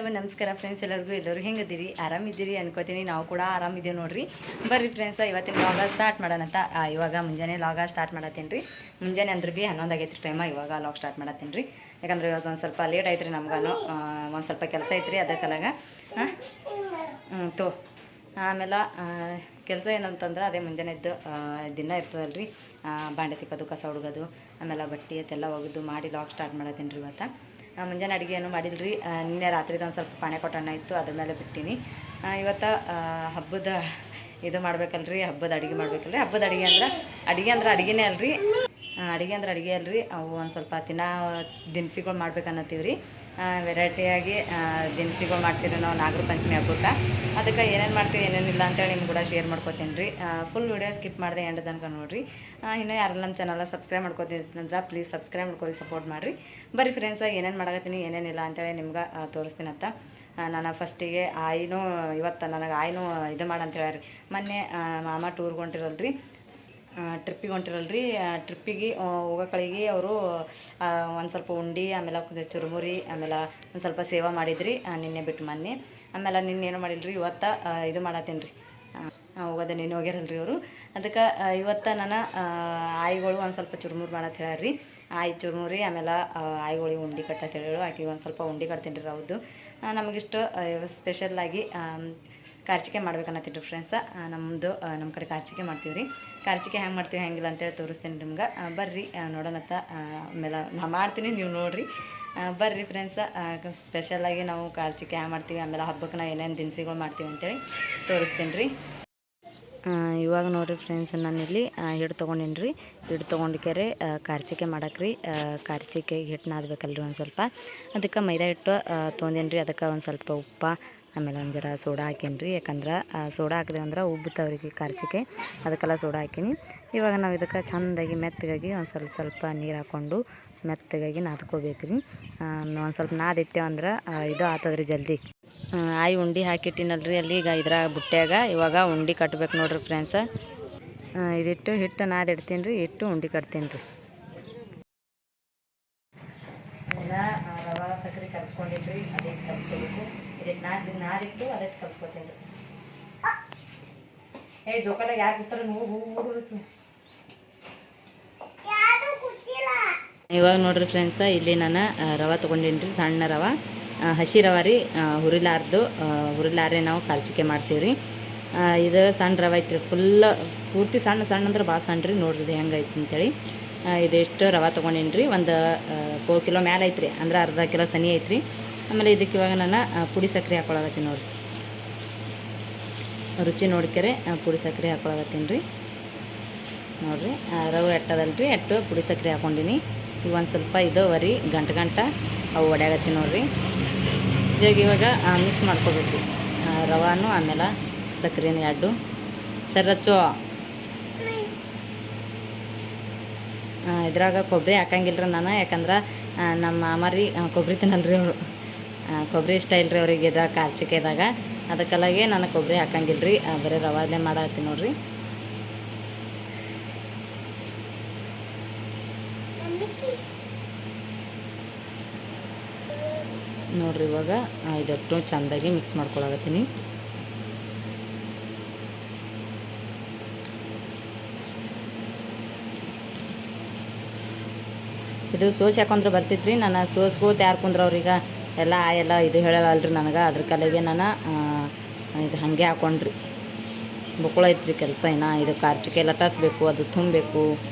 ನಮಸ್ಕಾರ ಫ್ರೆಂಡ್ಸ್, ಎಲ್ಲರೂ ಹೆಂಗದಿರಿ? ಆರಾಮಿದ್ದೀರಿ ಅನ್ಕೋತೀನಿ. ನಾವು ಕೂಡ ಆರಾಮಿದ್ದೀವಿ ನೋಡ್ರಿ. ಬರ್ರಿ ಫ್ರೆಂಡ್ಸ್, ಇವತ್ತಿನ ಲಾಗ ಸ್ಟಾರ್ಟ್ ಮಾಡೋಣಂತ. ಇವಾಗ ಮುಂಜಾನೆ ಲಾಗ ಸ್ಟಾರ್ಟ್ ಮಾಡತ್ತೀನಿ ರೀ. ಮುಂಜಾನೆ ಅಂದ್ರೆ ಭೀ 11 ಆಗೈತ್ರಿ ಟೈಮ. ಇವಾಗ ಲಾಗ್ ಸ್ಟಾರ್ಟ್ ಮಾಡತ್ತೀನಿ ರೀ. ಯಾಕಂದ್ರೆ ಇವತ್ತು ಒಂದು ಸ್ವಲ್ಪ ಲೇಟ್ ಆಯ್ತು ರೀ. ನಮ್ಗೂ ಒಂದು ಸ್ವಲ್ಪ ಕೆಲಸ ಐತ್ರಿ, ಅದಕ್ಕೆಲಾಗ ಆಮೇಲೆ ಕೆಲಸ ಏನಂತಂದ್ರೆ ಅದೇ ಮುಂಜಾನೆ ಎದ್ದು ದಿನ ಇರ್ತದಲ್ಲ ರೀ. ಬಾಂಡೆ ತಿಕ್ಕೋದು, ಕಸ ಹುಡುಗೋದು, ಆಮೇಲೆ ಬಟ್ಟೆ ಅದೆಲ್ಲ ಒಗೆದು ಮಾಡಿ ಲಾಗ್ ಸ್ಟಾರ್ಟ್ ಮಾಡತ್ತೀನಿ ರೀ. ಇವತ್ತು ಮುಂಜಾನೆ ಅಡುಗೆ ಏನು ಮಾಡಿಲ್ರಿ. ನಿನ್ನೆ ರಾತ್ರಿದು ಒಂದು ಸ್ವಲ್ಪ ಪಾನೆ ಕೊಟ್ಟಣ್ಣ ಇತ್ತು, ಅದ್ರ ಮೇಲೆ ಬಿಟ್ಟಿನಿ. ಇವತ್ತು ಹಬ್ಬದ ಇದು ಮಾಡ್ಬೇಕಲ್ರಿ, ಹಬ್ಬದ ಅಡುಗೆ ಮಾಡ್ಬೇಕಲ್ರಿ. ಹಬ್ಬದ ಅಡುಗೆ ಅಂದ್ರೆ ಅಡುಗೆನೇ ಅಲ್ರಿ. ಅಡುಗೆ ಅಲ್ರಿ. ಅವು ಒಂದು ಸ್ವಲ್ಪ ದಿನಸಿಗಳು ಮಾಡ್ಬೇಕನ್ನತ್ತೀವಿ ರೀ. ವೆರೈಟಿಯಾಗಿ ದಿನಸಿಗಳು ಮಾಡ್ತೀವಿ ನಾವು ನಾಗರ ಪಂಚಮಿ ಹಬ್ಬಕ್ಕೆ. ಅದಕ್ಕೆ ಏನೇನು ಮಾಡ್ತೀವಿ ಏನೇನಿಲ್ಲ ಅಂತೇಳಿ ನಿಮ್ಗೆ ಕೂಡ ಶೇರ್ ಮಾಡ್ಕೋತೀನಿ ರೀ. ಫುಲ್ ವೀಡಿಯೋ ಸ್ಕಿಪ್ ಮಾಡಿದೆ ಎಂಡ್ ತನಕ ನೋಡಿರಿ. ಇನ್ನೂ ಯಾರೆಲ್ಲ ನಮ್ಮ ಚಾನಲ್ ಸಬ್ಸ್ಕ್ರೈಬ್ ಮಾಡ್ಕೋತೀನಿ ಪ್ಲೀಸ್ ಸಬ್ಸ್ಕ್ರೈಬ್ ಮಾಡ್ಕೊಳ್ಳಿ, ಸಪೋರ್ಟ್ ಮಾಡಿರಿ. ಬರೀ ಫ್ರೆಂಡ್ಸ್, ಏನೇನು ಮಾಡಕತ್ತೀನಿ ಏನೇನಿಲ್ಲ ಅಂತೇಳಿ ನಿಮ್ಗೆ ತೋರಿಸ್ತೀನಂತ. ನಾನು ಫಸ್ಟಿಗೆ ಇವತ್ತು ನನಗೆ ಆಯಿನೂ ಇದು ಮಾಡಂತ ಹೇಳ್ರಿ. ಮೊನ್ನೆ ಮಾಮ ಟೂರ್ಗೆ ಹೊಂಟಿರಲ್ರಿ, ಟ್ರಿಪ್ಪಿಗೆ ಹೊಂಟಿರಲ್ರಿ. ಟ್ರಿಪ್ಪಿಗೆ ಹೋಗೋ ಕಡೆಗೆ ಅವರು ಒಂದು ಸ್ವಲ್ಪ ಉಂಡೆ, ಆಮೇಲೆ ಚುರುಮುರಿ, ಆಮೇಲೆ ಒಂದು ಸ್ವಲ್ಪ ಸೇವಾ ಮಾಡಿದ್ರಿ ನಿನ್ನೆ ಬಿಟ್ಟು ಮೊನ್ನೆ. ಆಮೇಲೆ ನಿನ್ನೆ ಏನು ಮಾಡಿಲ್ರಿ, ಇವತ್ತು ಇದು ಮಾಡತ್ತೀನಿ ರೀ. ಹೋಗೋದೆ ನಿನ್ನೆ ಹೋಗ್ಯಾರಲ್ರಿ ಅವರು. ಅದಕ್ಕೆ ಇವತ್ತು ನಾನು ಆಯಿಗಳು ಒಂದು ಸ್ವಲ್ಪ ಚುರುಮುರಿ ಮಾಡತ್ತೆ ಹೇಳ್ರಿ. ಆಯಿ ಚುರುಮುರಿ, ಆಮೇಲೆ ಆಯಿಗಳಿಗೆ ಉಂಡೆ ಕಟ್ಟತ್ತೆ ಹೇಳು. ಆಕೆಗೆ ಒಂದು ಸ್ವಲ್ಪ ಉಂಡೆ ಕಟ್ತೀನಿ ರೀ. ಹೌದು, ನಮಗಿಷ್ಟು ಸ್ಪೆಷಲ್ಲಾಗಿ ಕಾರ್ಚಿಕೆ ಮಾಡ್ಬೇಕನ್ನತ್ತೀನಿ ರೀ ಫ್ರೆಂಡ್ಸ. ನಮ್ಮ ಕಡೆ ಕಾರ್ಚಿಕೆ ಮಾಡ್ತೀವಿ ರೀ. ಕಾರ್ಚಿಕೆ ಹೆಂಗೆ ಮಾಡ್ತೀವಿ ಹೆಂಗಿಲ್ಲ ಅಂತೇಳಿ ತೋರಿಸ್ತೀನಿ ನಿಮ್ಗೆ. ಬರ್ರಿ ನೋಡೋಣತ್ತ. ಆಮೇಲೆ ನಾ ಮಾಡ್ತೀನಿ, ನೀವು ನೋಡಿರಿ. ಬರ್ರಿ ಫ್ರೆಂಡ್ಸ, ಸ್ಪೆಷಲಾಗಿ ನಾವು ಕಾರ್ಚಿಕೆ ಹೆಂಗೆ ಮಾಡ್ತೀವಿ, ಆಮೇಲೆ ಹಬ್ಬಕ್ಕೆ ನಾವು ಏನೇನು ದಿನಸಿಗಳು ಮಾಡ್ತೀವಿ ಅಂತೇಳಿ ತೋರಿಸ್ತೀನಿ ರೀ. ಇವಾಗ ನೋಡಿರಿ ಫ್ರೆಂಡ್ಸ್, ನಾನಿಲ್ಲಿ ಹಿಟ್ಟು ತೊಗೊಂಡಿನಿ ರೀ. ಹಿಟ್ಟು ತೊಗೊಂಡಿಕೆರೆ ಕಾರ್ಚಿಕೆ ಮಾಡಕ್ಕೆ ರೀ. ಕಾರ್ಚಿಕೆಗೆ ಹಿಟ್ಟು ನಾದಬೇಕಲ್ರಿ ಒಂದು ಸ್ವಲ್ಪ. ಅದಕ್ಕೆ ಮೈದಾ ಹಿಟ್ಟು ತೊಗೊಂಡೇನಿ ರೀ. ಅದಕ್ಕೆ ಒಂದು ಸ್ವಲ್ಪ ಉಪ್ಪು, ಆಮೇಲೆ ಒಂದು ಜರ ಸೋಡಾ ಹಾಕೀನಿ ರೀ. ಯಾಕಂದ್ರೆ ಸೋಡಾ ಹಾಕಿದೆ ಅಂದ್ರೆ ಉಬ್ಬುತ್ತವ್ರಿಗೆ ಕಾರ್ಚಿಕೆ, ಅದಕ್ಕೆಲ್ಲ ಸೋಡಾ ಹಾಕೀನಿ. ಇವಾಗ ನಾವು ಇದಕ್ಕೆ ಚೆಂದಾಗಿ ಮೆತ್ತಗಾಗಿ ಒಂದು ಸ್ವಲ್ಪ ನೀರು ಹಾಕ್ಕೊಂಡು ಮೆತ್ತಗಾಗಿ ನಾದ್ಕೋಬೇಕು ರೀ. ಒಂದು ಸ್ವಲ್ಪ ನಾದಿಟ್ಟೆ ಅಂದ್ರೆ ಇದು ಆಗ್ತದ್ರಿ ಜಲ್ದಿ. ಆಯಿ ಉಂಡೆ ಹಾಕಿಟ್ಟಿನಲ್ರಿ ಅಲ್ಲಿ. ಈಗ ಇದ್ರಾಗ ಬುಟ್ಟ್ಯಾಗ ಇವಾಗ ಉಂಡೆ ಕಟ್ಬೇಕು ನೋಡ್ರಿ ಫ್ರೆಂಡ್ಸ. ಇದಿಟ್ಟು ಹಿಟ್ಟು ನಾದಿಡ್ತೀನಿ ರೀ. ಇಟ್ಟು ಉಂಡೆ ಕಟ್ತೀನಿ ರೀ. ಎಲ್ಲ ರವೆ ಸಕ್ಕರೆ ಕಲಿಸ್ಕೊಂಡಿದ್ರಿ, ಅದಕ್ಕೆ ಕಲಿಸ್ಕೋಬೇಕು. ಇದಕ್ಕೆ ನಾದಿಟ್ಟು ಅದಕ್ಕೆ ಕಲಿಸ್ಕೊತೀನಿ ರೀ. ಜೋಕಾಲಾಗ ಯಾರು ಕೂತಾರೆ ನೋಡು. ಇವಾಗ ನೋಡ್ರಿ ಫ್ರೆಂಡ್ಸ, ಇಲ್ಲಿ ನಾನು ರವೆ ತೊಗೊಂಡೀನಿ ರೀ. ಸಣ್ಣ ರವೆ, ಹಸಿ ರವೆ ರೀ. ಹುರಿಲಾರೆ ನಾವು ಕಾರ್ಚಿಕೆ ಮಾಡ್ತೀವಿ ರೀ. ಇದು ಸಣ್ಣ ರವೆ ಐತ್ರಿ. ಪೂರ್ತಿ ಸಣ್ಣ ಅಂದ್ರೆ ಭಾಳ ಸಣ್ಣ ರೀ. ನೋಡ್ರಿ ಇದು ಹೆಂಗೆ ಐತಿ ಅಂತೇಳಿ. ಇದೆಷ್ಟು ರವೆ ತೊಗೊಂಡೀನಿ ರೀ. ಒಂದು 1 ಕಿಲೋ ಮ್ಯಾಲೆ ಐತ್ರಿ, ಅಂದ್ರೆ ಅರ್ಧ ಕಿಲೋ ಸನಿ ಐತ್ರಿ. ಆಮೇಲೆ ಇದಕ್ಕೆ ಇವಾಗ ನಾನು ಪುಡಿ ಸಕ್ಕರೆ ಹಾಕೊಳಗತ್ತೀನಿ ನೋಡಿರಿ. ರುಚಿ ನೋಡ್ಕೆರೆ ಪುಡಿ ಸಕ್ಕರೆ ಹಾಕೊಳಗತ್ತೀನಿ ರೀ. ನೋಡಿರಿ ರವೆ ಎಟ್ಟದಲ್ರಿ, ಎಟ್ಟು ಪುಡಿ ಸಕ್ಕರೆ ಹಾಕ್ಕೊಂಡಿನಿ. ಈಗ ಒಂದು ಸ್ವಲ್ಪ ಇದು ವರಿ ಗಂಟ ಅವು ಒಡ್ಯಾಗತ್ತೀನಿ ನೋಡಿರಿ. ಇವಾಗ ಮಿಕ್ಸ್ ಮಾಡ್ಕೋಬೇಕು ರೀ ರವಾನು ಆಮೇಲೆ ಸಕ್ಕರೆನೂ ಎರಡು. ಸರಿ ರಚ್ಚೋ. ಇದ್ರಾಗ ಕೊಬ್ಬರಿ ಹಾಕಂಗಿಲ್ಲ ರೀ ನಾನು. ಯಾಕಂದ್ರೆ ನಮ್ಮ ಮಾಮಾರಿ ಕೊಬ್ಬರಿ ತಿನ್ನಲ್ರಿ ಅವರು. ಕೊಬ್ಬರಿ ಇಷ್ಟ ಇಲ್ರಿ ಅವ್ರಿಗೆ ಇದ್ರಾಗ ಕಾರ್ಚಿಕೆದಾಗ. ಅದಕ್ಕೆಲ್ಲಾಗೆ ನಾನು ಕೊಬ್ಬರಿ ಹಾಕಂಗಿಲ್ಲ ರೀ. ಬರೀ ರವಾದಲ್ಲೇ ಮಾಡತ್ತೀನಿ ನೋಡಿರಿ. ನೋಡಿರಿ ಇವಾಗ ಇದಟ್ಟು ಚೆಂದಾಗಿ ಮಿಕ್ಸ್ ಮಾಡ್ಕೊಳಗತ್ತೀನಿ. ಇದು ಸೋಸ್ ಯಾಕೊಂಡ್ರೆ ಬರ್ತಿತ್ತು. ನಾನು ಸೋಸ್ಗೋತ ಯಾರು ಕುಂದ್ರೆ ಅವ್ರಿಗೆ ಎಲ್ಲ ಇದು ಹೇಳಲ್ರಿ ನನಗೆ. ಅದ್ರ ಕಲೆಗೆ ನಾನು ಇದು ಹಾಗೆ ಹಾಕೊಂಡ್ರಿ. ಬುಕ್ಕಳ ಐತ್ರಿ ಕೆಲಸ. ಇದು ಕಾರ್ಚಿಕೆ ಲಟಾಸ್ಬೇಕು, ಅದು ತುಂಬಬೇಕು.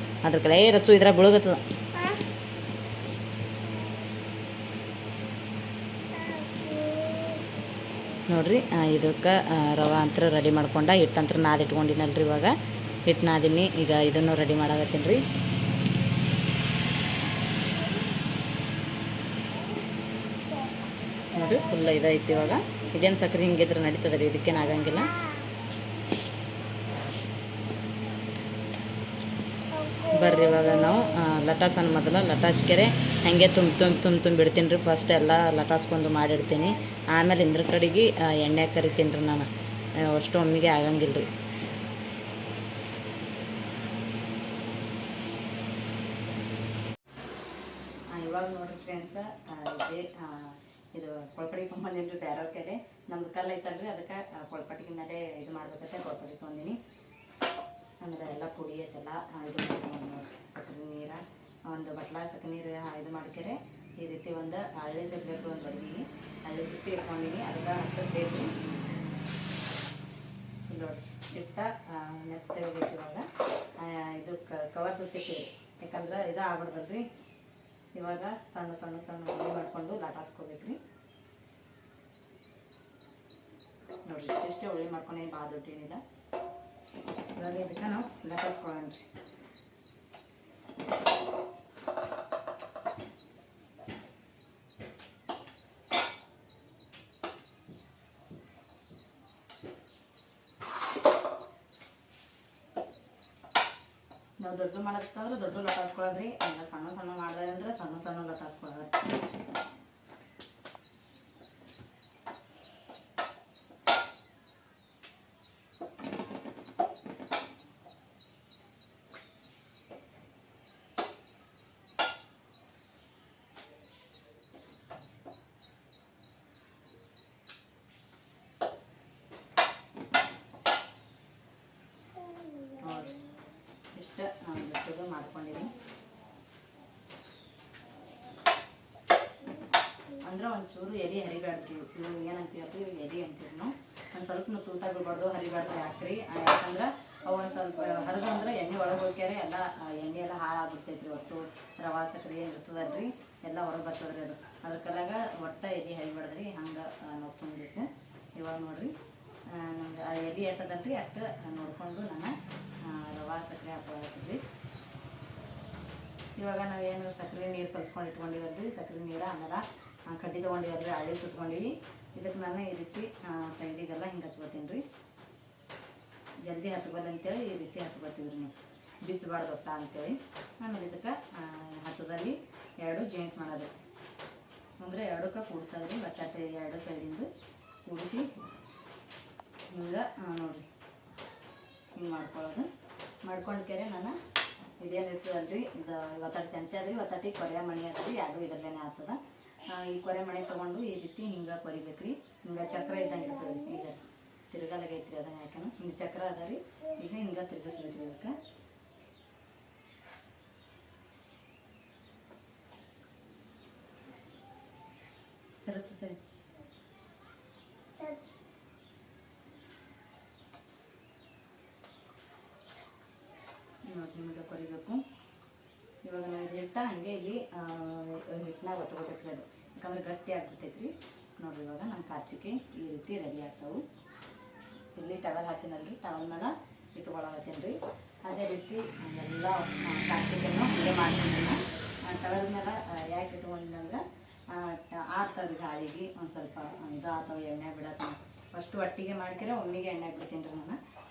ಅದ್ರ ಕಲೆ ರಚ್ಚು ಇದ್ರಾಗ ಬೀಳಗತ್ತದ ನೋಡ್ರಿ. ಇದಕ್ಕೆ ರವೆ ಅಂತ ರೆಡಿ ಮಾಡ್ಕೊಂಡ, ಹಿಟ್ಟಂತ್ರ ನಾದಿಟ್ಕೊಂಡಿನಲ್ರಿ. ಇವಾಗ ಹಿಟ್ಟು ನಾದಿನಿ. ಈಗ ಇದನ್ನು ರೆಡಿ ಮಾಡಾಕತ್ತೀನಿ ರೀ. ನೋಡಿರಿ ಫುಲ್ ಇದೈತಿ. ಇವಾಗ ಇದೇನು ಸಕ್ಕರೆ ಹಿಂಗಿದ್ರೆ ನಡೀತದೆ ರೀ, ಇದಕ್ಕೇನು ಆಗಂಗಿಲ್ಲ. ಬರ್ರಿ ಇವಾಗ ನಾವು ಲಟಾಸನ ಮೊದಲು ಲಟಾಸ್ಕೆರೆ ಹಾಗೆ ತುಂಬ ಬಿಡ್ತೀನಿ ರೀ. ಫಸ್ಟ್ ಎಲ್ಲ ಲಟಾಸ್ಕೊಂಡು ಮಾಡಿಡ್ತೀನಿ. ಆಮೇಲೆ ಇಂದ್ರ ಕಡೆಗೆ ಎಣ್ಣೆ ಕರಿತೀನಿ ರೀ ನಾನು. ಅಷ್ಟು ಒಮ್ಮೆಗೆ ಆಗಂಗಿಲ್ಲ ರೀ. ಇವಾಗ ನೋಡಿರಿ ಫ್ರೆಂಡ್ಸ, ಇದು ಕೊಳಪಡಿ ತೊಗೊಂಬಂದಿನಿ ರೀ ಬೇರೆಯವ್ರ ಕೈಲಿ. ನಮ್ದು ಕಲ್ಲು ಐತಲ್ರಿ ಅದಕ್ಕೆ ಕೊಳ್ಪಟ್ಟಿಗೆ ಮೇಲೆ ಇದು ಮಾಡ್ಬೇಕಂತೆ ಕೊಳ್ಪಟ್ಟಿ ತೊಗೊಂಡಿನಿ. ಆಮೇಲೆ ಎಲ್ಲ ಪುಡಿ ಐತೆಲ್ಲ ಇದು ಮಾಡ್ಕೊಂಡು ನೋಡಿರಿ. ಸಕ್ಕರೆ ನೀರು ಒಂದು ಬಟ್ಲ ಸಕ್ಕರೆ ನೀರು ಇದು ಮಾಡ್ಕೆರೆ ಈ ರೀತಿ ಒಂದು ಹಳ್ಳಿ ಸಿಗಬೇಕು. ಒಂದು ಬಡಿಗೆ ಹಳ್ಳಿ ಸುತ್ತಿ ಇಟ್ಕೊಂಡಿನಿ, ಅದಕ್ಕೆ ಹಚ್ಚಬೇಕು. ಇಲ್ಲಿ ನೋಡಿ ಇಟ್ಟ ಮೆತ್ತಗೆ ಇವಾಗ ಇದು ಕವರ್ ಸುತ್ತಿಕ್ಕಿರಿ, ಯಾಕಂದ್ರೆ ಇದು ಆಗ್ಬಿಡ್ದಲ್ರಿ. ಇವಾಗ ಸಣ್ಣ ಸಣ್ಣ ಸಣ್ಣ ಉಳ್ಳಿ ಮಾಡಿಕೊಂಡು ಲಾಟಾಸ್ಕೋಬೇಕ್ರಿ. ನೋಡಿರಿ ಇಷ್ಟೇ ಉಳ್ಳಿ ಮಾಡ್ಕೊಂಡು ಏನು ಭಾಳ ದೊಡ್ಡೇನಿಲ್ಲ. ಇವಾಗ ಇದಕ್ಕೆ ನಾವು ಲಾಟಾಸ್ಕೊಳ್ಳೋಣ ರೀ. ನಾವು ದೊಡ್ಡ ಮಾಡತ್ತಂದ್ರೆ ದೊಡ್ಡ ಲಟಾಸ್ಕೊಳ್ಳೋದ್ರಿ. ಇಲ್ಲ ಸಣ್ಣ ಸಣ್ಣ ಮಾಡಿದ್ರೆ ಅಂದ್ರೆ ಸಣ್ಣ ಸಣ್ಣ ಲಟಾಸ್ಕೊಳ್ಳೋದು. ಇಷ್ಟ ಬೆಚ್ಚಗೆ ಮಾಡ್ಕೊಂಡಿದ್ದೀನಿ. ಅಂದ್ರೆ ಒಂಚೂರು ಎಲೆ ಹರಿಬ್ಯಾಡ್ರಿ. ಇವು ಏನಂತೀವಿ ಎಲೆ ಅಂತೀವಿ ನಾವು. ಒಂದು ಸ್ವಲ್ಪ ತೂತ ಬಿಡ್ಬಾರ್ದು, ಹರಿಬ್ಯಾಡ್ದು. ಯಾಕ್ರಿ ಯಾಕಂದ್ರೆ ಅವು ಒಂದು ಸ್ವಲ್ಪ ಹರಿದು ಅಂದ್ರೆ ಎಣ್ಣೆ ಒಳಗೆ ಹೋಗ್ಯಾರೆ ಎಲ್ಲ ಎಣ್ಣೆ ಎಲ್ಲ ಹಾಳಾಗ್ಬಿಡ್ತೈತ್ರಿ. ಒಟ್ಟು ರವಾ ಸಕ್ಕರೆ ಏನು ಇರ್ತದಲ್ರಿ ಎಲ್ಲ ಹೊರಗೆ ಬರ್ತದ್ರಿ. ಅದ್ರ ಕಲಾಗ ಒಟ್ಟು ಎಲೆ ಹರಿಬ್ಯಾಡ್ದ್ರಿ. ಹಂಗೆ ನೋಡ್ಕೊಬೇಕು. ಇವಾಗ ನೋಡ್ರಿ ನಮ್ಗೆ ಆ ಎಲೆ ಎಟ್ಟದಲ್ರಿ ಅಷ್ಟು ನೋಡಿಕೊಂಡು ನಾನು ರವಾ ಸಕ್ಕರೆ ಹಾಕೋದ್ರಿ. ಇವಾಗ ನಾವೇನು ಸಕ್ಕರೆ ನೀರು ಕಲ್ಸ್ಕೊಂಡು ಇಟ್ಕೊಂಡಿವಲ್ರಿ, ಸಕ್ಕರೆ ನೀರು ಆಮೇಲೆ ಕಡ್ಡಿ ತೊಗೊಂಡಿವಲ್ರಿ, ಹಳ್ಳಿ ಸುಟ್ಕೊಂಡಿವಿ. ಇದಕ್ಕೆ ನಾನು ಈ ರೀತಿ ಸೈಡಿಗೆಲ್ಲ ಹಿಂಗೆ ಹಚ್ಕೋತೀನಿ ರೀ. ಜಲ್ದಿ ಹತ್ಬಲ್ಲ ಅಂತೇಳಿ ಈ ರೀತಿ ಹತ್ಕೋತೀವಿ ರೀ. ನೀವು ಬಿಚ್ಚಬಾರ್ದು ಒಟ್ಟ ಅಂತೇಳಿ. ಆಮೇಲೆ ಇದಕ್ಕೆ ಹತ್ತದಲ್ಲಿ ಎರಡು ಜಾಯಿಂಟ್ ಮಾಡೋದು ಅಂದರೆ ಎರಡಕ್ಕೆ ಕೂಡಿಸೋದ್ರಿ. ಬಟಾಟೆ ಎರಡು ಸೈಡಿಂದು ಕೂಡಿಸಿ ಹಿಂಗೆ ನೋಡಿರಿ ಹಿಂಗೆ ಮಾಡ್ಕೊಳ್ಳೋದು. ಮಾಡ್ಕೊಂಡ್ಕೆರೆ ನಾನು ಇದೇನು ಇರ್ತದಲ್ರಿ ಇದು ಒತ್ತಾಟಿ ಚಮಚ ಅದ್ರಿ, ಒತ್ತಾಟಿ ಕೊರೆ ಮಣಿ ಅದ್ರಿ, ಎರಡು ಇದರಲ್ಲೇ ಆಗ್ತದೆ. ಈ ಕೊರೆ ಮಣಿ ತೊಗೊಂಡು ಈ ರೀತಿ ಹಿಂಗೆ ಕೊರಿಬೇಕು ರೀ. ಹಿಂಗೆ ಚಕ್ರ ಇದ್ದಂಗೆ ಇರ್ತದೆ. ಈಗ ತಿರ್ಗಲಾಗೈತ್ರಿ ಅದನ್ನು ಯಾಕಂದ್ರೆ ಹಿಂಗೆ ಚಕ್ರ ಅದ ರೀ. ಈಗ ಹಿಂಗೆ ತಿರ್ಗಿಸ್ಬೇಕು ಅದಕ್ಕೆ. ಸರಚ್ಚು ಸರಿ ನೋಡಿ ನಿಮಗೆ ಕೊರಿಬೇಕು. ಇವಾಗ ನಾವು ಹಿಟ್ಟ ಹಂಗೆ ಇಲ್ಲಿ ಹಿಟ್ಟನಾಗ ಒತ್ಕೋಬೇಕ್ರಿ. ಅದು ಯಾಕಂದ್ರೆ ಗಟ್ಟಿ ಆಗ್ಬಿಡ್ತೈತ್ರಿ. ನೋಡಿರಿ ಇವಾಗ ನಮ್ಮ ಕಾಚಿಕೆ ಈ ರೀತಿ ರೆಡಿ ಆಗ್ತಾವೆ. ಇಲ್ಲಿ ಟವಲ್ ಹಾಸಿನಲ್ರಿ, ಟವಲ್ ಮೇಲೆ ಇಟ್ಕೊಳಕತ್ತೀನಿ ರೀ. ಅದೇ ರೀತಿ ಎಲ್ಲ ಕಾಚಿಕೆಯನ್ನು ಹಂಗೆ ಮಾಡ್ತೀನಿ. ಟವಲ್ ಮೇಲೆ ಯಾಕೆ ಇಟ್ಕೊಂಡ್ರೆ ಆಡ್ತಾವ್ರಿ ಗಾಳಿಗೆ ಒಂದು ಸ್ವಲ್ಪ ಇದು ಆಗ್ತಾವೆ. ಎಣ್ಣೆ ಬಿಡತ್ತೆ ಫಸ್ಟು ಒಟ್ಟಿಗೆ ಮಾಡ್ಕಿರ ಒಮ್ಮಿಗೆ ಎಣ್ಣೆ ಬಿಡ್ತೀನಿ ರೀ.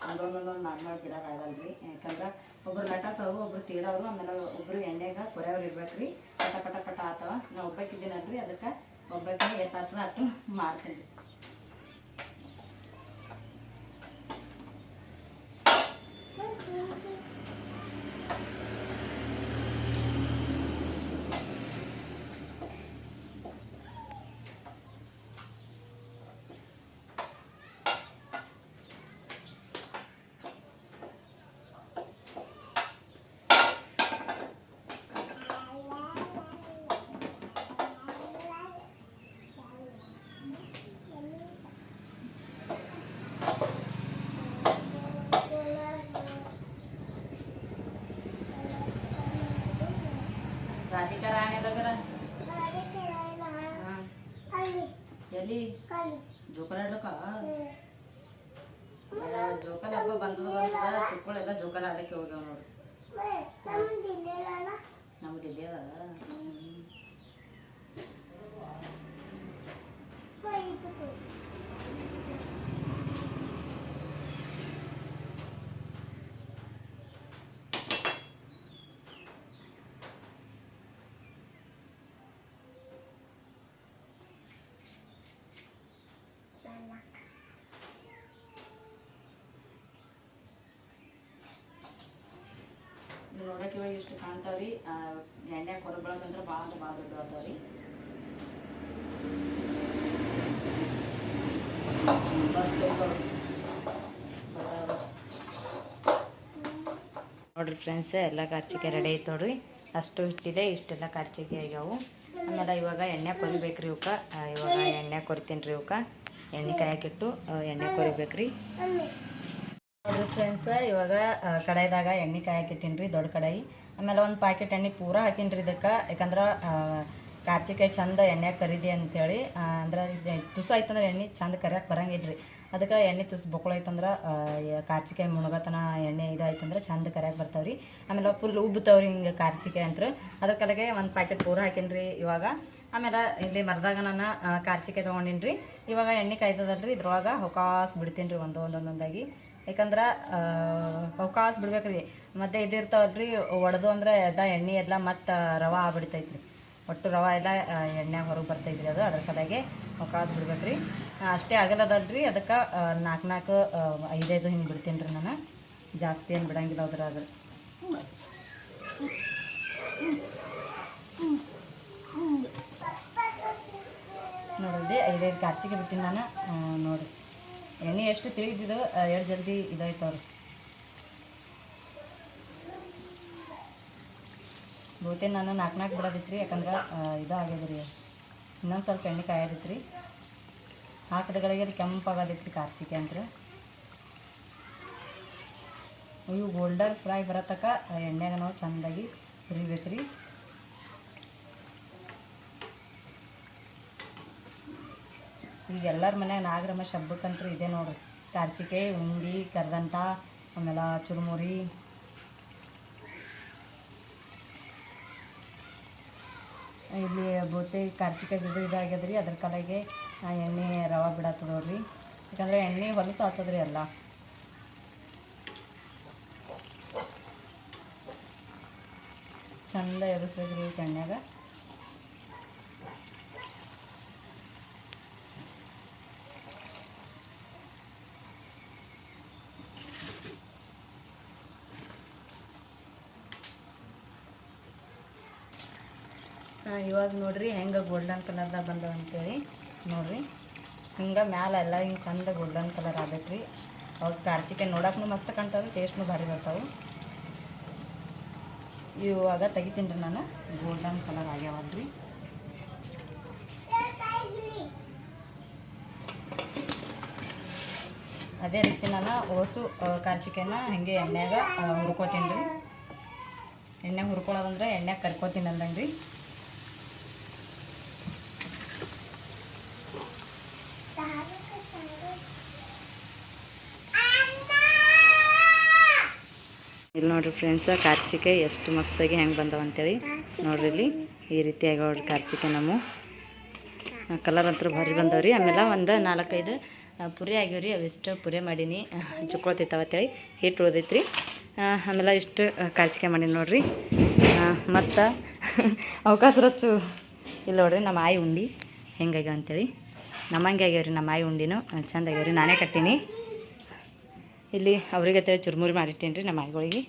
ನಾನು ಒಂದೊಂದೊಂದು ಮಾಡಿ ಬಿಡೋಕ್ಕಾಗಲ್ರಿ. ಯಾಕಂದ್ರೆ ಒಬ್ರು ಲಟಾಸೋರು, ಒಬ್ರು ತೀಡೋರು, ಆಮೇಲೆ ಒಬ್ರು ಎಣ್ಣೆಗೆ ಕೊರೆಯವ್ರು ಇರ್ಬೇಕ್ರಿ. ಪಟ ಪಟ ಪಟ ಆತವ. ನಾವು ಒಬ್ಬಕ್ಕಿದ್ದೀನಲ್ರಿ, ಅದಕ್ಕೆ ಒಬ್ಬಕ್ಕೆ ಎಷ್ಟಾಗ್ತದೆ ಅಷ್ಟು ಮಾಡ್ತೀನಿ ರೀ. ರಾಧಿಕಾ ರಾಣಿ దగ్గర ಎಲ್ಲಿ ಜೋಕಾಲಾಡಕ ಜೋಕಾಲ ಹಬ್ಬ ಬಂದದ ಚಿಕ್ಕಳೆಲ್ಲ ಜೋಕಾಲ ಆಡಕ್ಕೆ ಹೋಗ್ಯಾವ ನೋಡಿ. ನಮ್ದು ಇಲ್ಲೇ ಅದ. ನೋಡಕ್ಕೆ ಇವಾಗ ಇಷ್ಟು ಕಾಣ್ತಾವ್ರಿ. ಎಣ್ಣೆ ಕೊರಬಳಕಂದ್ರೆ ಭಾಳ ದೊಡ್ಡ ಆಗ್ತಾವ್ರಿ. ನೋಡಿರಿ ಫ್ರೆಂಡ್ಸ್, ಎಲ್ಲ ಕಾರ್ಚಿಕಾಯಿ ರೆಡಿ ಐತೆ ನೋಡ್ರಿ. ಅಷ್ಟು ಹಿಟ್ಟಿದೆ, ಇಷ್ಟೆಲ್ಲ ಕಾರ್ಚಿಕಾಯಿ ಆಗ್ಯಾವು. ಆಮೇಲೆ ಇವಾಗ ಎಣ್ಣೆ ಕೊರಿಬೇಕ್ರಿ ಇವಕ್ಕೆ. ಇವಾಗ ಎಣ್ಣೆ ಕೊರಿತೀನಿ ರೀ ಇವಕ್ಕೆ. ಎಣ್ಣೆ ಕಾಯಕ್ಕಿಟ್ಟು ಎಣ್ಣೆ ಕೊರಿಬೇಕ್ರಿ ನೋಡಿರಿ ಫ್ರೆಂಡ್ಸ್. ಇವಾಗ ಕಡಾಯಿದಾಗ ಎಣ್ಣೆ ಕಾಯಕ್ಕಿಟ್ಟೀನಿ ರೀ, ದೊಡ್ಡ ಕಡಾಯಿ. ಆಮೇಲೆ ಒಂದು ಪ್ಯಾಕೆಟ್ ಎಣ್ಣೆ ಪೂರ ಹಾಕೀನಿ ರೀ ಇದಕ್ಕೆ. ಯಾಕಂದ್ರೆ ಕಾರ್ಚಿಕಾಯಿ ಚಂದ ಎಣ್ಣೆ ಕರಿದಿ ಅಂತೇಳಿ. ಅಂದ್ರೆ ತುಸು ಆಯ್ತಂದ್ರೆ ಎಣ್ಣೆ ಚಂದ ಕರಿಯಕ್ಕೆ ಬರಂಗಿಲ್ಲ ರೀ. ಅದಕ್ಕೆ ಎಣ್ಣೆ ತುಸು ಬೊಕ್ಳೈತಂದ್ರೆ ಕಾರ್ಚಿಕಾಯಿ ಮುಣಗತನ ಎಣ್ಣೆ ಇದಾಯ್ತಂದ್ರೆ ಚಂದ ಕರಿಯಕ್ಕೆ ಬರ್ತಾವ್ರಿ. ಆಮೇಲೆ ಫುಲ್ ಉಬ್ಬುತ್ತವ್ರಿ ಹಿಂಗೆ ಕಾರ್ಚಿಕಾಯಿ ಅಂತ. ಅದ್ರ ಕಡೆಗೆ ಒಂದು ಪ್ಯಾಕೆಟ್ ಪೂರ ಹಾಕೀನಿ ರೀ ಇವಾಗ. ಆಮೇಲೆ ಇಲ್ಲಿ ಮರದಾಗ ನಾನು ಕಾರ್ಚಿಕಾಯಿ ತೊಗೊಂಡಿನಿ ರೀ. ಇವಾಗ ಎಣ್ಣೆ ಕಾಯ್ತದಲ್ರಿ, ಇದ್ರೊಳಗೆ ಅವಕಾಶ ಬಿಡ್ತೀನಿ ರೀ ಒಂದೊಂದಾಗಿ. ಯಾಕಂದ್ರೆ ಅವಕಾಶ ಬಿಡ್ಬೇಕ್ರಿ. ಮತ್ತೆ ಇದಿರ್ತಾವಲ್ರಿ ಒಡೆದು ಅಂದ್ರೆ ಎಲ್ಲ ಎಣ್ಣೆ ಎಲ್ಲ ಮತ್ತು ರವೆ ಆಗ್ಬಿಡ್ತೈತ್ರಿ. ಒಟ್ಟು ರವೆ ಎಲ್ಲ ಎಣ್ಣೆ ಹೊರಗೆ ಬರ್ತೈತ್ರಿ. ಅದು ಅದ್ರ ಕಡೆಗೆ ಅವಕಾಶ ಬಿಡ್ಬೇಕ್ರಿ. ಅಷ್ಟೇ ಆಗಲ್ಲದಲ್ರಿ, ಅದಕ್ಕೆ 4 5 ಹಿಂಗೆ ಬಿಡ್ತೀನಿ ರೀ ನಾನು. ಜಾಸ್ತಿ ಏನು ಬಿಡಂಗಿಲ್ಲ ಅದ್ರ. ನೋಡಿದ್ರಿ 5 ಕಾರ್ಚಿಕಾಯಿ ಬಿಟ್ಟಿನಿ ನಾನು. ನೋಡಿರಿ ಎಣ್ಣೆ ಎಷ್ಟು ತಿಳಿದಿದ್ದು ಎಷ್ಟು ಜಲ್ದಿ ಇದಾಯ್ತವ್ರಿ. ಬಹುತೇಕ ನಾನು 4 ಬಿಡೋದಿತ್ತು ರೀ. ಯಾಕಂದ್ರೆ ಇದು ಆಗ್ಯದ ರೀ, ಇನ್ನೊಂದು ಸ್ವಲ್ಪ ಎಣ್ಣೆ ಕಾಯೋದಿತ್ತು ರೀ. ಹಾಕಿದಗಳಿಗೆ ರೀ ಕೆಂಪಾಗೋದಿತ್ತು ರೀ ಕಾರ್ಚಿಕಾಯಿ ಅಂತ. ಇವು ಗೋಲ್ಡನ್ ಫ್ರೈ ಬರತಕ್ಕ ಎಣ್ಣೆಗೆ ನಾವು ಚೆಂದಾಗಿ ಹುರಿಬೇಕು ರೀ. ಈಗ ಎಲ್ಲರ ಮನ್ಯಾಗ ನಾಗರಮಶ ಹಬ್ಬಕ್ಕಂತೂ ಇದೆ ನೋಡ್ರಿ, ಕಾರ್ಚಿಕಾಯಿ ಉಂಡಿ ಕರ್ದಂಟ, ಆಮೇಲೆ ಚುರುಮುರಿ. ಇಲ್ಲಿ ಬಹುತೇಕ ಕಾರ್ಚಿಕಾಯಿ ಇದಾಗ್ಯದ ರೀ. ಅದ್ರ ಕಡೆಗೆ ಎಣ್ಣೆ ರವೆ ಬಿಡತ್ತದ ನೋಡ್ರಿ. ಯಾಕಂದ್ರೆ ಎಣ್ಣೆ ಹೊಲಸು ಆಗ್ತದ್ರಿ ಎಲ್ಲ. ಚಂದ ಎಬ್ಬಿಸ್ಬೇಕ್ರಿ ಎಣ್ಣೆಗ. ಇವಾಗ ನೋಡ್ರಿ ಹೆಂಗೆ ಗೋಲ್ಡನ್ ಕಲರ್ದಾಗ ಬಂದವ ಅಂತೇಳಿ. ನೋಡ್ರಿ ಹಿಂಗೆ ಮ್ಯಾಲೆ ಎಲ್ಲ ಹಿಂಗೆ ಚಂದ ಗೋಲ್ಡನ್ ಕಲರ್ ಆಗಬೇಕು ರೀ. ಅವಾಗ ಕಾರ್ಚಿಕಾಯಿ ನೋಡಕ್ಕೂ ಮಸ್ತ್ ಕಾಣ್ತಾವೆ, ಟೇಸ್ಟ್ನು ಭಾರಿ ಬರ್ತಾವೆ. ಇವಾಗ ತೆಗಿತೀನಿ ರೀ ನಾನು. ಗೋಲ್ಡನ್ ಕಲರ್ ಆಗ್ಯಾವಲ್ರಿ. ಅದೇ ರೀತಿ ನಾನು ಓಸು ಕಾರ್ಚಿಕಾಯಿನ ಹಾಗೆ ಎಣ್ಣೆಗ ಹುರ್ಕೋತೀನಿ ರೀ. ಎಣ್ಣೆ ಹುರ್ಕೊಳ್ಳೋದಂದ್ರೆ ಎಣ್ಣೆಗೆ ಕರ್ಕೋತೀನಿ ಅಂದಂಗೆ ರೀ. ಇಲ್ಲಿ ನೋಡ್ರಿ ಫ್ರೆಂಡ್ಸ್, ಕಾರ್ಚಿಕಾಯಿ ಎಷ್ಟು ಮಸ್ತಾಗಿ ಹೆಂಗೆ ಬಂದವ ಅಂತೇಳಿ. ನೋಡ್ರಿ ಇಲ್ಲಿ ಈ ರೀತಿ ಆಗ್ಯಾವ ಕಾರ್ಚಿಕಾಯಿ. ನಮ್ಮ ಕಲರ್ ಅಂತೂ ಭಾರಿ ಬಂದವ್ರಿ. ಆಮೇಲೆ ಒಂದು 4-5 ಪುರಿ ಆಗ್ಯಾವ್ರಿ. ಅವಿಷ್ಟು ಪುರಿ ಮಾಡೀನಿ, ಚುಕ್ಕೋತೈತವತ್ತೇಳಿ ಹಿಟ್ಟು ಉಳ್ದೈತ್ರಿ. ಆಮೇಲೆ ಇಷ್ಟು ಕಾರ್ಚಿಕಾಯಿ ಮಾಡೀನಿ ನೋಡ್ರಿ. ಮತ್ತು ಅವಕಾಶ ರಚ್ಚು ಇಲ್ಲಿ ನೋಡ್ರಿ ನಮ್ಮ ಆಯಿ ಉಂಡಿ ಹೆಂಗಾಗ್ಯಾವ ಅಂತೇಳಿ. ನಮ್ಮಂಗೆ ಆಗ್ಯಾವ್ರಿ ನಮ್ಮ ಆಯಿ ಉಂಡಿನೂ ಚಂದ ಆಗ್ಯಾವ್ರಿ. ನಾನೇ ಕಟ್ಟೀನಿ. ಇಲ್ಲಿ ಅವ್ರಿಗೆ ಚುರುಮುರಿ ಮಾಡಿಟ್ಟೀನಿ ರೀ ನಮ್ಮ ಆಯಿಗಳಿಗೆ.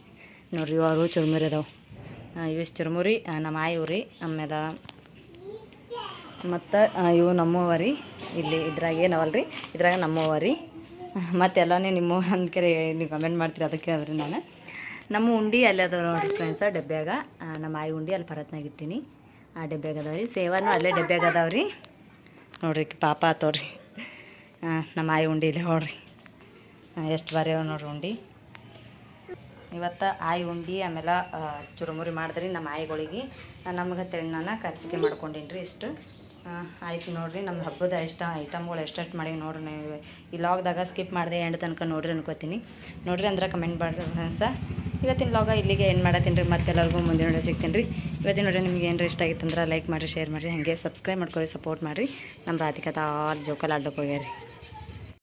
ನೋಡ್ರಿ ಅವರು ಚುರುಮುರಿ ಅದಾವೆ. ಇವಿಷ್ಟು ಚುರುಮುರಿ ನಮ್ಮ ಆಯಿವ್ರಿ. ಆಮೇಲೆ ಮತ್ತು ಇವು ನಮ್ಮವ ರೀ. ಇಲ್ಲಿ ಇದ್ರಾಗ ಏನವಲ್ರಿ, ಇದ್ರಾಗ ನಮ್ಮವ ರೀ. ಮತ್ತೆಲ್ಲನೇ ನಿಮ್ಮ ಅಂದ್ಕರೆ ನೀವು ಕಮೆಂಟ್ ಮಾಡ್ತೀರಿ, ಅದಕ್ಕೆ ಅದ್ರಿ ನಾನು. ನಮ್ಮ ಉಂಡಿ ಅಲ್ಲಿ ಅದಾವ ನೋಡ್ರಿ ಫ್ರೆಂಡ್ಸ ಡಬ್ಬ್ಯಾಗ. ನಮ್ಮ ಆಯಿ ಉಂಡಿ ಅಲ್ಲಿ ಪರತ್ನಾಗ ಇಟ್ಟೀನಿ. ಆ ಡಬ್ಬ್ಯಾಗ ಅದಾವ್ರಿ. ಸೇವಾನು ಅಲ್ಲೇ ಡಬ್ಬ್ಯಾಗ ಅದಾವ್ರಿ. ನೋಡ್ರಿ ಪಾಪ ಆತವ್ರಿ ನಮ್ಮ ಆಯಿ ಉಂಡಿ ಇಲ್ಲಿ ನೋಡ್ರಿ ಎಷ್ಟು ಬಾರಿ ಅವ ನೋಡ್ರಿ ಉಂಡಿ. ಇವತ್ತು ಆಯಿ ಉಂಡಿ ಆಮೇಲೆ ಚುರುಮುರಿ ಮಾಡಿದ್ರಿ ನಮ್ಮ ಆಯಿಗಳಿಗೆ. ನಮ್ಗೆ ತಿಳಿ ನಾನು ಕಾರ್ಚಿಕಾಯಿ ಮಾಡ್ಕೊಂಡೀನಿ ರೀ. ಇಷ್ಟು ಆಯ್ತು ನೋಡ್ರಿ. ನಮ್ಮ ಹಬ್ಬದ ಐಟಮ್ಗಳು ಎಷ್ಟೆಷ್ಟು ಮಾಡಿ ನೋಡ್ರಿ. ನೀವು ಈ ಲಾಗ್ದಾಗ ಸ್ಕಿಪ್ ಮಾಡಿದೆ ಎಂಡ್ ತನಕ ನೋಡ್ರಿ ಅನ್ಕೋತೀನಿ. ನೋಡ್ರಿ ಅಂದ್ರೆ ಕಮೆಂಟ್ ಮಾಡಿರಿ ಫ್ರೆಂಡ್ಸ. ಇವತ್ತಿನ ಲಾಗ ಇಲ್ಲಿಗೆ ಏನು ಮಾಡತ್ತೀನಿ ರೀ. ಮತ್ತೆಲ್ಲರಿಗೂ ಮುಂದಿನ ನೋಡಿ ಸಿಗ್ತೀನಿ ರೀ. ಇವತ್ತಿನ ನೋಡಿ ನಿಮ್ಗೆ ಏನಾರ ಇಷ್ಟ ಆಗಿತ್ತಂದ್ರೆ ಲೈಕ್ ಮಾಡಿರಿ, ಶೇರ್ ಮಾಡಿರಿ, ಹಾಗೆ ಸಬ್ಸ್ಕ್ರೈಬ್ ಮಾಡ್ಕೊಳ್ಳಿ, ಸಪೋರ್ಟ್ ಮಾಡಿರಿ. ನಮ್ಮ ರಾಧಿಕಾ ಜೋಕಾಲ ಅಡ್ಡಕ್ಕೆ ಹೋಗ್ಯಾರಿ.